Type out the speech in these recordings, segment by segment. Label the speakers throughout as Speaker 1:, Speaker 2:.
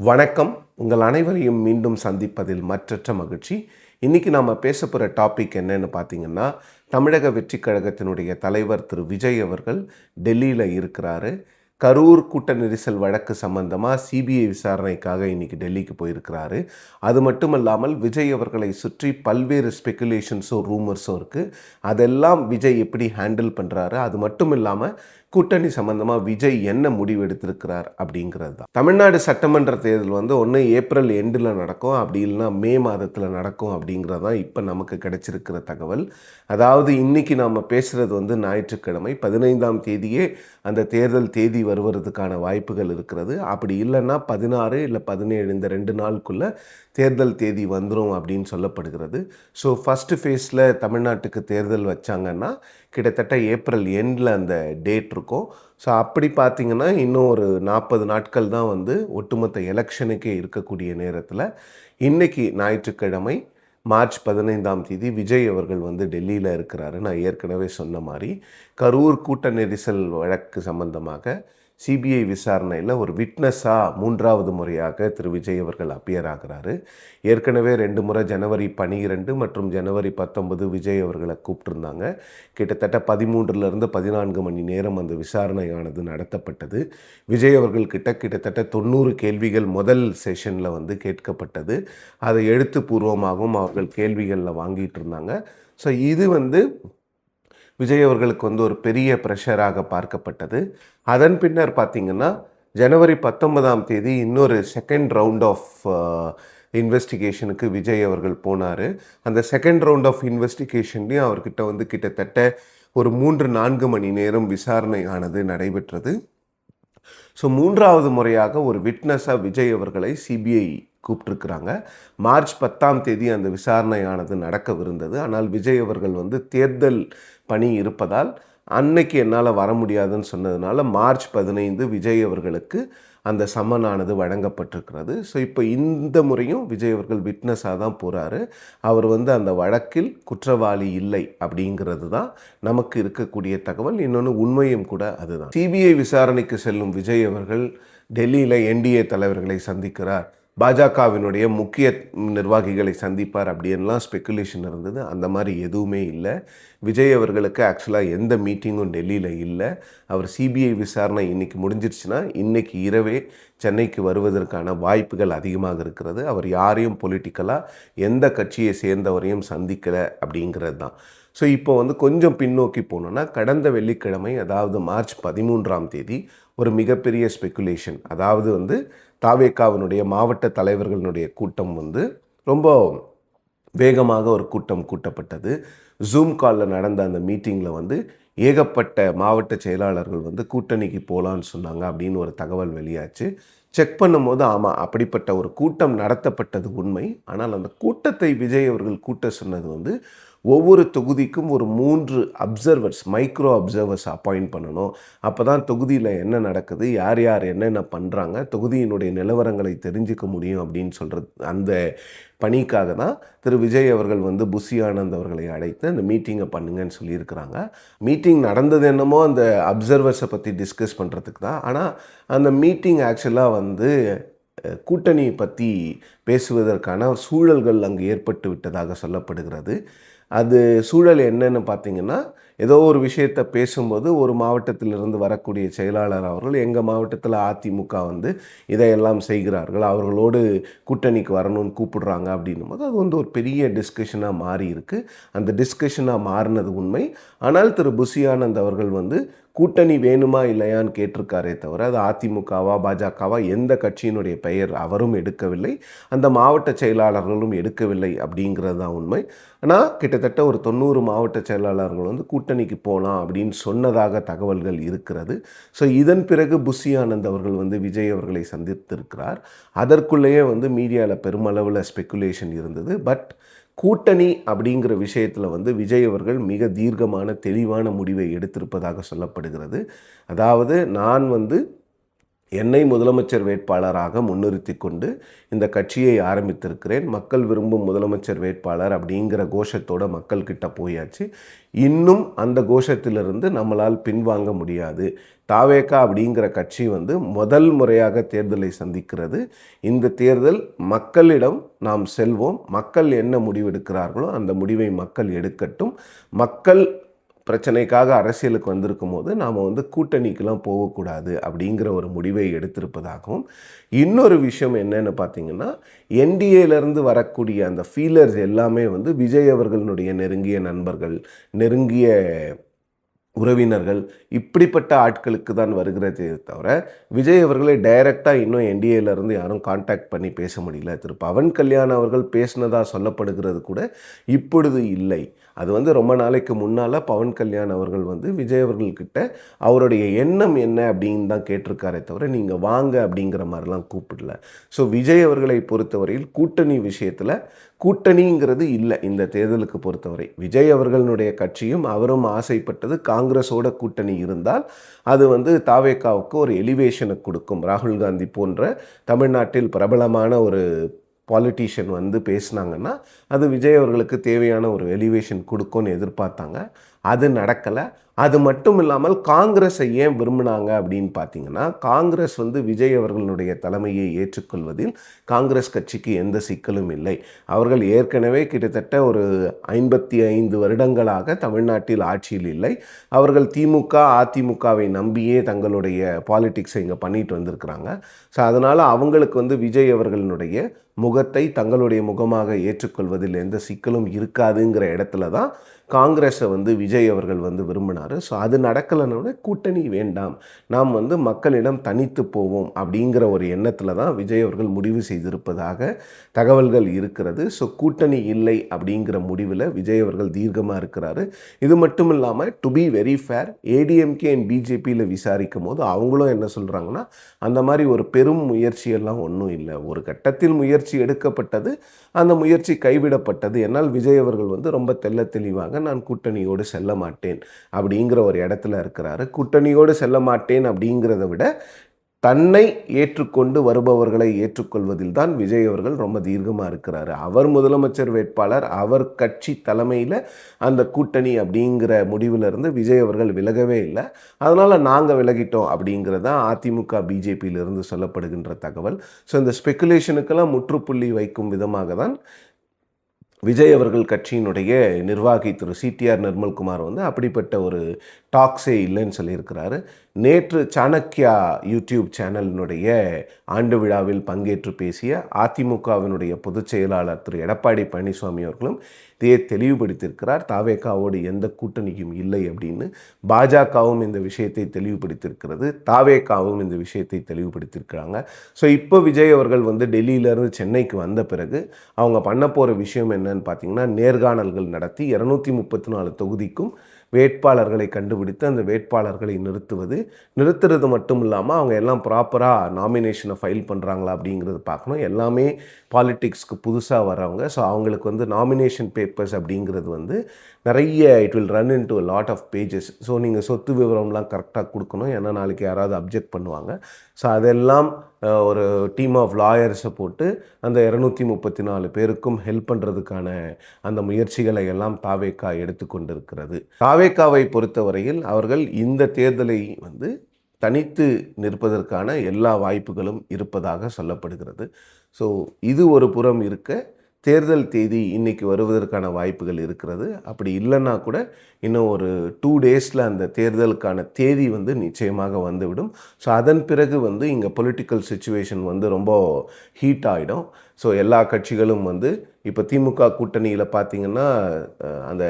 Speaker 1: வணக்கம். உங்கள் அனைவரையும் மீண்டும் சந்திப்பதில் மற்றற்ற மகிழ்ச்சி. இன்றைக்கி நாம் பேச போகிற டாபிக் என்னன்னு பார்த்தீங்கன்னா, தமிழக வெற்றி கழகத்தினுடைய தலைவர் திரு விஜய் அவர்கள் டெல்லியில் இருக்கிறாரு. கரூர் கூட்ட நெரிசல் வழக்கு சம்பந்தமாக சிபிஐ விசாரணைக்காக இன்றைக்கி டெல்லிக்கு போயிருக்கிறாரு. அது மட்டும் இல்லாமல் விஜய் அவர்களை சுற்றி பல்வேறு ஸ்பெக்குலேஷன்ஸும் ரூமர்ஸும் இருக்குது. அதெல்லாம் விஜய் எப்படி ஹேண்டில் பண்ணுறாரு, அது மட்டும் இல்லாமல் கூட்டணி சம்பந்தமாக விஜய் என்ன முடிவு எடுத்திருக்கிறார் அப்படிங்கிறது தான். தமிழ்நாடு சட்டமன்ற தேர்தல் ஒன்று ஏப்ரல் எண்டில் நடக்கும், அப்படி இல்லைனா மே மாதத்தில் நடக்கும் அப்படிங்கிறது தான் இப்போ நமக்கு கிடைச்சிருக்கிற தகவல். அதாவது இன்றைக்கி நாம் பேசுகிறது ஞாயிற்றுக்கிழமை 15ஆம் தேதியே அந்த தேர்தல் தேதி வருவதற்கான வாய்ப்புகள் இருக்கிறது. அப்படி இல்லைன்னா 16 இல்லை 17 இந்த 2 நாளுக்குள்ளே தேர்தல் தேதி வந்துடும் அப்படின்னு சொல்லப்படுகிறது. ஸோ ஃபஸ்ட்டு ஃபேஸில் தமிழ்நாட்டுக்கு தேர்தல் வச்சாங்கன்னா கிட்டத்தட்ட ஏப்ரல் எண்டில் அந்த டேட் இருக்கும். ஸோ அப்படி பார்த்திங்கன்னா இன்னும் ஒரு 40 நாட்கள் தான் ஒட்டுமொத்த எலெக்ஷனுக்கே இருக்கக்கூடிய நேரத்தில் இன்றைக்கி ஞாயிற்றுக்கிழமை மார்ச் 15ஆம் தேதி விஜய் அவர்கள் டெல்லியில் இருக்கிறாரு. நான் ஏற்கனவே சொன்ன மாதிரி கரூர் கூட்ட நெரிசல் வழக்கு சம்பந்தமாக சிபிஐ விசாரணையில் ஒரு விட்னஸாக 3வது முறையாக திரு விஜய் அவர்கள் அப்பியர் ஆகிறாரு. ஏற்கனவே 2 முறை ஜனவரி 12 மற்றும் ஜனவரி 19 விஜய் அவர்களை கூப்பிட்டுருந்தாங்க. கிட்டத்தட்ட 13லேருந்து 14 மணி நேரம் அந்த விசாரணையானது நடத்தப்பட்டது. விஜய் அவர்கள் கிட்டத்தட்ட 90 கேள்விகள் முதல் செஷனில் கேட்கப்பட்டது. அதை எழுத்துப்பூர்வமாகவும் அவர்கள் கேள்விகளில் வாங்கிட்டு இருந்தாங்க. ஸோ இது விஜய் அவர்களுக்கு ஒரு பெரிய ப்ரெஷராக பார்க்கப்பட்டது. அதன் பின்னர் பார்த்திங்கன்னா ஜனவரி 19ஆம் தேதி இன்னொரு செகண்ட் ரவுண்ட் ஆஃப் இன்வெஸ்டிகேஷனுக்கு விஜய் அவர்கள் போனார். அந்த செகண்ட் ரவுண்ட் ஆஃப் இன்வெஸ்டிகேஷன்லேயும் அவர்கிட்ட கிட்டத்தட்ட ஒரு 3-4 மணி நேரம் விசாரணையானது நடைபெற்றது. ஸோ 3வது முறையாக ஒரு விட்னஸாக விஜய் அவர்களை சிபிஐ கூப்பிட்டுருக்குறாங்க. மார்ச் 10ஆம் தேதி அந்த விசாரணையானது நடக்கவிருந்தது. ஆனால் விஜய் அவர்கள் தேர்தல் பணி இருப்பதால் அன்னைக்கு என்னால் வர முடியாதுன்னு சொன்னதுனால மார்ச் 15 விஜய் அவர்களுக்கு அந்த சம்மனானது வழங்கப்பட்டிருக்கிறது. ஸோ இப்போ இந்த முறையும் விஜய் அவர்கள் விட்னஸாக தான் போகிறாரு. அவர் அந்த வழக்கில் குற்றவாளி இல்லை அப்படிங்கிறது தான் நமக்கு இருக்கக்கூடிய தகவல். இன்னொன்று உண்மையும் கூட அதுதான். சிபிஐ விசாரணைக்கு செல்லும் விஜய் அவர்கள் டெல்லியில் என்டிஏ தலைவர்களை சந்திக்கிறார், பாஜகவினுடைய முக்கிய நிர்வாகிகளை சந்திப்பார் அப்படின்லாம் ஸ்பெக்குலேஷன் இருந்தது. அந்த மாதிரி எதுவுமே இல்லை. விஜய் அவர்களுக்கு ஆக்சுவலாக எந்த மீட்டிங்கும் டெல்லியில் இல்லை. அவர் சிபிஐ விசாரணை இன்றைக்கி முடிஞ்சிருச்சுன்னா இன்றைக்கி இரவே சென்னைக்கு வருவதற்கான வாய்ப்புகள் அதிகமாக இருக்கிறது. அவர் யாரையும் பொலிட்டிக்கலாக எந்த கட்சியை சேர்ந்தவரையும் சந்திக்கலை அப்படிங்கிறது தான். ஸோ இப்போ கொஞ்சம் பின்னோக்கி போனோன்னா கடந்த வெள்ளிக்கிழமை, அதாவது மார்ச் 13ஆம் தேதி ஒரு மிகப்பெரிய ஸ்பெக்குலேஷன், அதாவது தாவேகாவினுடைய மாவட்ட தலைவர்களுடைய கூட்டம் ரொம்ப வேகமாக ஒரு கூட்டம் கூட்டப்பட்டது. ஜூம் காலில் நடந்த அந்த மீட்டிங்கில் ஏகப்பட்ட மாவட்ட செயலாளர்கள் கூட்டணிக்கு போகலான்னு சொன்னாங்க அப்படின்னு ஒரு தகவல் வெளியாச்சு. செக் பண்ணும்போது ஆமாம், அப்படிப்பட்ட ஒரு கூட்டம் நடத்தப்பட்டது உண்மை. ஆனால் அந்த கூட்டத்தை விஜய் அவர்கள் கூட்ட சொன்னது ஒவ்வொரு தொகுதிக்கும் ஒரு 3 அப்சர்வர்ஸ், மைக்ரோ அப்சர்வர்ஸ் அப்பாயிண்ட் பண்ணணும். அப்போ தான் தொகுதியில் என்ன நடக்குது, யார் யார் என்னென்ன பண்ணுறாங்க, தொகுதியினுடைய நிலவரங்களை தெரிஞ்சுக்க முடியும் அப்படின்னு சொல்கிறது. அந்த பணிக்காக தான் திரு விஜய் அவர்கள் புசி ஆனந்த் அவர்களை அழைத்து அந்த மீட்டிங்கை பண்ணுங்கன்னு சொல்லியிருக்கிறாங்க. மீட்டிங் நடந்தது என்னமோ அந்த அப்சர்வர்ஸை பற்றி டிஸ்கஸ் பண்ணுறதுக்கு தான். ஆனால் அந்த மீட்டிங் ஆக்சுவலாக கூட்டணியை பற்றி பேசுவதற்கான சூழல்கள் அங்கு ஏற்பட்டு விட்டதாக சொல்லப்படுகிறது. அது சூழல் என்னன்னு பார்த்திங்கன்னா, ஏதோ ஒரு விஷயத்தை பேசும்போது ஒரு மாவட்டத்திலிருந்து வரக்கூடிய செயலாளர் அவர்கள் எங்கள் மாவட்டத்தில் அதிமுக இதையெல்லாம் செய்கிறார்கள், அவர்களோடு கூட்டணிக்கு வரணும்னு கூப்பிடுறாங்க அப்படின்னும் போது அது ஒரு பெரிய டிஸ்கஷனாக மாறி இருக்குது. அந்த டிஸ்கஷனாக மாறினது உண்மை. ஆனால் திரு புசி ஆனந்த் அவர்கள் கூட்டணி வேணுமா இல்லையான்னு கேட்டிருக்காரே தவிர அது அதிமுகவா பாஜகவா எந்த கட்சியினுடைய பெயர் அவரும் எடுக்கவில்லை, அந்த மாவட்ட செயலாளர்களும் எடுக்கவில்லை அப்படிங்கிறது தான் உண்மை. ஆனால் கிட்டத்தட்ட ஒரு 90 மாவட்ட செயலாளர்கள் கூட்டணிக்கு போகலாம் அப்படின்னு சொன்னதாக தகவல்கள் இருக்கிறது. ஸோ இதன் பிறகு புசி ஆனந்த் அவர்கள் விஜய் அவர்களை சந்தித்திருக்கிறார். அதற்குள்ளேயே மீடியாவில் பெருமளவில் ஸ்பெக்குலேஷன் இருந்தது. பட் கூட்டணி அப்படிங்கிற விஷயத்தில் விஜய் அவர்கள் மிக தீர்க்கமான தெளிவான முடிவை எடுத்திருப்பதாக சொல்லப்படுகிறது. அதாவது நான் என்னை முதலமைச்சர் வேட்பாளராக முன்னிறுத்தி கொண்டு இந்த கட்சியை ஆரம்பித்திருக்கிறேன். மக்கள் விரும்பும் முதலமைச்சர் வேட்பாளர் அப்படிங்கிற கோஷத்தோட மக்கள்கிட்ட போயாச்சு. இன்னும் அந்த கோஷத்திலிருந்து நம்மளால் பின்வாங்க முடியாது. தாவேகா அப்படிங்கிற கட்சி முதல் முறையாக தேர்தலை சந்திக்கிறது. இந்த தேர்தல் மக்களிடம் நாம் செல்வோம். மக்கள் என்ன முடிவெடுக்கிறார்களோ அந்த முடிவை மக்கள் எடுக்கட்டும். மக்கள் பிரச்சனைக்காக அரசியலுக்கு வந்திருக்கும் போது நாம் கூட்டணிக்கெலாம் போகக்கூடாது அப்படிங்கிற ஒரு முடிவை எடுத்திருப்பதாகவும், இன்னொரு விஷயம் என்னன்னு பார்த்தீங்கன்னா, என்டிஏலேருந்து வரக்கூடிய அந்த ஃபீலர்ஸ் எல்லாமே விஜய் அவர்களுடைய நெருங்கிய நண்பர்கள், நெருங்கிய உறவினர்கள், இப்படிப்பட்ட ஆட்களுக்கு தான் வருகிறதே தவிர விஜய் அவர்களை டைரெக்டாக இன்னும் என்டிஏலேருந்து யாரும் கான்டாக்ட் பண்ணி பேச முடியல. திரு பவன் கல்யாண் அவர்கள் பேசினதாக சொல்லப்படுகிறது கூட இப்பொழுது இல்லை. அது ரொம்ப நாளைக்கு முன்னால் பவன் கல்யாண் அவர்கள் விஜய் அவர்கள்கிட்ட அவருடைய எண்ணம் என்ன அப்படின்னு தான் கேட்டிருக்காரே தவிர நீங்கள் வாங்க அப்படிங்கிற மாதிரிலாம் கூப்பிடல. ஸோ விஜய் அவர்களை பொறுத்தவரையில் கூட்டணி விஷயத்தில் கூட்டணிங்கிறது இல்லை. இந்த தேர்தலுக்கு பொறுத்தவரை விஜய் அவர்களுடைய கட்சியும் அவரும் ஆசைப்பட்டது காங்கிரஸோட கூட்டணி இருந்தால் அது தாவேகாவுக்கு ஒரு எலிவேஷனை கொடுக்கும். ராகுல் காந்தி போன்ற தமிழ்நாட்டில் பிரபலமான ஒரு பாலிட்டிஷியன் பேசினாங்கன்னா அது விஜய் அவர்களுக்கு தேவையான ஒரு எலிவேஷன் கொடுக்கும்னு எதிர்பார்த்தாங்க. அது நடக்கலை. அது மட்டும் இல்லாமல் காங்கிரஸை ஏன் விரும்பினாங்க அப்படின்னு பார்த்தீங்கன்னா, காங்கிரஸ் விஜய் அவர்களுடைய தலைமையை ஏற்றுக்கொள்வதில் காங்கிரஸ் கட்சிக்கு எந்த சிக்கலும் இல்லை. அவர்கள் ஏற்கனவே கிட்டத்தட்ட ஒரு 55 வருடங்களாக தமிழ்நாட்டில் ஆட்சியில் இல்லை. அவர்கள் திமுக அதிமுகவை நம்பியே தங்களுடைய பாலிடிக்ஸை இங்கே பண்ணிட்டு வந்திருக்கிறாங்க. ஸோ அதனால் அவங்களுக்கு விஜய் அவர்களுடைய முகத்தை தங்களுடைய முகமாக ஏற்றுக்கொள்வதில் எந்த சிக்கலும் இருக்காதுங்கிற இடத்துல தான் காங்கிரஸை விஜய் அவர்கள் விரும்பினார். ஸோ அது நடக்கலைன்னு கூட்டணி வேண்டாம், நாம் மக்களிடம் தனித்து போவோம் அப்படிங்கிற ஒரு எண்ணத்தில் தான் விஜய் அவர்கள் முடிவு செய்திருப்பதாக தகவல்கள் இருக்கிறது. ஸோ கூட்டணி இல்லை அப்படிங்கிற முடிவில் விஜய் அவர்கள் தீர்க்கமாக இருக்கிறாரு. இது மட்டும் இல்லாமல் to be very fair, ADMK and பிஜேபியில் விசாரிக்கும் போது அவங்களும் என்ன சொல்கிறாங்கன்னா, அந்த மாதிரி ஒரு பெரும் முயற்சியெல்லாம் ஒன்றும் இல்லை. ஒரு கட்டத்தில் முயற்சி எடுக்கப்பட்டது, அந்த முயற்சி கைவிடப்பட்டது. என்னால் விஜய் அவர்கள் ரொம்ப தெள்ள தெளிவாக நான் கூட்டணியோடு செல்ல மாட்டேன் அப்படிங்கிற ஒரு இடத்துல இருக்கிறாரு. கூட்டணியோடு செல்ல மாட்டேன் அப்படிங்கிறத விட தன்னை ஏற்றுக்கொண்டு வருபவர்களை ஏற்றுக்கொள்வதில் தான் விஜய் அவர்கள் ரொம்ப தீர்க்கமாக இருக்கிறாரு. அவர் முதலமைச்சர் வேட்பாளர், அவர் கட்சி தலைமையில் அந்த கூட்டணி அப்படிங்கிற முடிவிலிருந்து விஜய் அவர்கள் விலகவே இல்லை. அதனால் நாங்கள் விலகிட்டோம் அப்படிங்கிறது தான் அதிமுக பிஜேபியிலிருந்து சொல்லப்படுகின்ற தகவல். ஸோ இந்த ஸ்பெக்குலேஷனுக்கெல்லாம் முற்றுப்புள்ளி வைக்கும் விதமாக தான் விஜய் அவர்கள் கட்சியினுடைய நிர்வாகி திரு சிடிஆர் நிர்மல்குமார் அப்படிப்பட்ட ஒரு டாக்ஸே இல்லைன்னு சொல்லியிருக்கிறாரு. நேற்று சாணக்கியா யூடியூப் சேனலினுடைய ஆண்டு விழாவில் பங்கேற்று பேசிய அதிமுகவினுடைய பொதுச் செயலாளர் திரு எடப்பாடி பழனிசாமி அவர்களும் இதையே தெளிவுபடுத்தியிருக்கிறார். தாவேகாவோடு எந்த கூட்டணியும் இல்லை அப்படின்னு. பாஜகவும் இந்த விஷயத்தை தெளிவுபடுத்தியிருக்கிறது, தாவேகாவும் இந்த விஷயத்தை தெளிவுபடுத்தியிருக்கிறாங்க. ஸோ இப்போ விஜய் அவர்கள் டெல்லியிலேருந்து சென்னைக்கு வந்த பிறகு அவங்க பண்ண போகிற விஷயம் என்னன்னு பார்த்தீங்கன்னா, நேர்காணல்கள் நடத்தி 234 தொகுதிக்கும் வேட்பாளர்களை கண்டுபிடித்து அந்த வேட்பாளர்களை நிறுத்துறது மட்டும் இல்லாமல் அவங்க எல்லாம் ப்ராப்பராக நாமினேஷனை ஃபைல் பண்ணுறாங்களா அப்படிங்கிறது பார்க்கணும். எல்லாமே பாலிட்டிக்ஸ்க்கு புதுசாக வர்றவங்க. ஸோ அவங்களுக்கு நாமினேஷன் பேப்பர்ஸ் அப்படிங்கிறது நிறைய it will run into a lot of pages. So நீங்கள் சொத்து விவரம்லாம் கரெக்டாக கொடுக்கணும், ஏன்னா நாளைக்கு யாராவது அப்ஜெக்ட் பண்ணுவாங்க. ஸோ அதெல்லாம் ஒரு டீம் ஆஃப் லாயர்ஸை போட்டு அந்த 234 பேருக்கும் ஹெல்ப் பண்ணுறதுக்கான அந்த முயற்சிகளை எல்லாம் தாவேகா எடுத்துக்கொண்டிருக்கிறது. தாவேகாவை பொறுத்தவரையில் அவர்கள் இந்த தேர்தலை தனித்து நிற்பதற்கான எல்லா வாய்ப்புகளும் இருப்பதாக சொல்லப்படுகிறது. ஸோ இது ஒரு புறம் இருக்க, தேர்தல் தேதி இன்றைக்கி வருவதற்கான வாய்ப்புகள் இருக்கிறது. அப்படி இல்லைன்னா கூட இன்னும் ஒரு 2 டேஸில் அந்த தேர்தலுக்கான தேதி நிச்சயமாக வந்துவிடும். ஸோ அதன் பிறகு இங்கே பொலிட்டிக்கல் சிச்சுவேஷன் ரொம்ப ஹீட் ஆகிடும். ஸோ எல்லா கட்சிகளும் இப்போ திமுக கூட்டணியில் பார்த்திங்கன்னா அந்த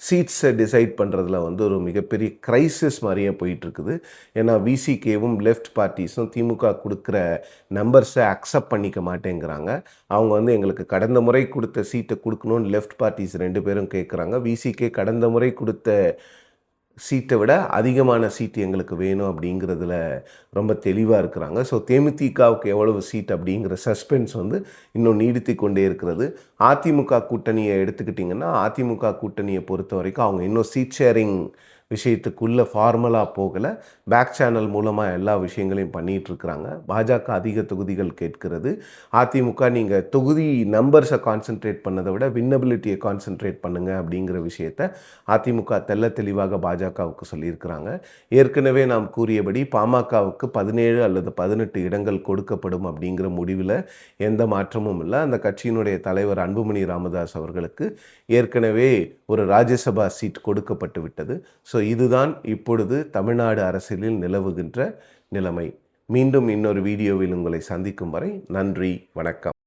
Speaker 1: சீட்ஸை டிசைட் பண்ணுறதுல ஒரு மிகப்பெரிய க்ரைசிஸ் மாதிரியே போயிட்டுருக்குது. ஏன்னா விசிகேவும் லெஃப்ட் பார்ட்டிஸும் திமுக கொடுக்குற நம்பர்ஸை அக்செப்ட் பண்ணிக்க மாட்டேங்கிறாங்க. அவங்க எங்களுக்கு கடந்த முறை கொடுத்த சீட்டை கொடுக்கணும்னு லெஃப்ட் பார்ட்டிஸ் 2 பேரும் கேட்குறாங்க. விசிகே கடந்த முறை கொடுத்த சீட்டை விட அதிகமான சீட்டு எங்களுக்கு வேணும் அப்படிங்கிறதுல ரொம்ப தெளிவாக இருக்கிறாங்க. ஸோ தேமுதிகவுக்கு எவ்வளவு சீட் அப்படிங்கிற சஸ்பென்ஸ் இன்னும் நீடித்து கொண்டே இருக்கிறது. அதிமுக கூட்டணியை எடுத்துக்கிட்டிங்கன்னா, அதிமுக கூட்டணியை பொறுத்த வரைக்கும் அவங்க இன்னும் சீட் ஷேரிங் விஷயத்துக்குள்ளே ஃபார்மலாக போகலை. பேக் சேனல் மூலமாக எல்லா விஷயங்களையும் பண்ணிகிட்டு இருக்கிறாங்க. பாஜக அதிக தொகுதிகள் கேட்கிறது. அதிமுக நீங்கள் தொகுதி நம்பர்ஸை கான்சென்ட்ரேட் பண்ணதை விட வின்னபிலிட்டியை கான்சென்ட்ரேட் பண்ணுங்க அப்படிங்கிற விஷயத்தை அதிமுக தெள்ள தெளிவாக பாஜகவுக்கு சொல்லியிருக்கிறாங்க. ஏற்கனவே நாம் கூறியபடி பாமகவுக்கு 17 அல்லது 18 இடங்கள் கொடுக்கப்படும் அப்படிங்கிற முடிவில் எந்த மாற்றமும் இல்லை. அந்த கட்சியினுடைய தலைவர் அன்புமணி ராமதாஸ் அவர்களுக்கு ஏற்கனவே ஒரு ராஜ்யசபா சீட் கொடுக்கப்பட்டு விட்டது. ஸோ இதுதான் இப்பொழுது தமிழ்நாடு அரசியலில் நிலவுகின்ற நிலைமை. மீண்டும் இன்னொரு வீடியோவில் உங்களை சந்திக்கும் வரை நன்றி, வணக்கம்.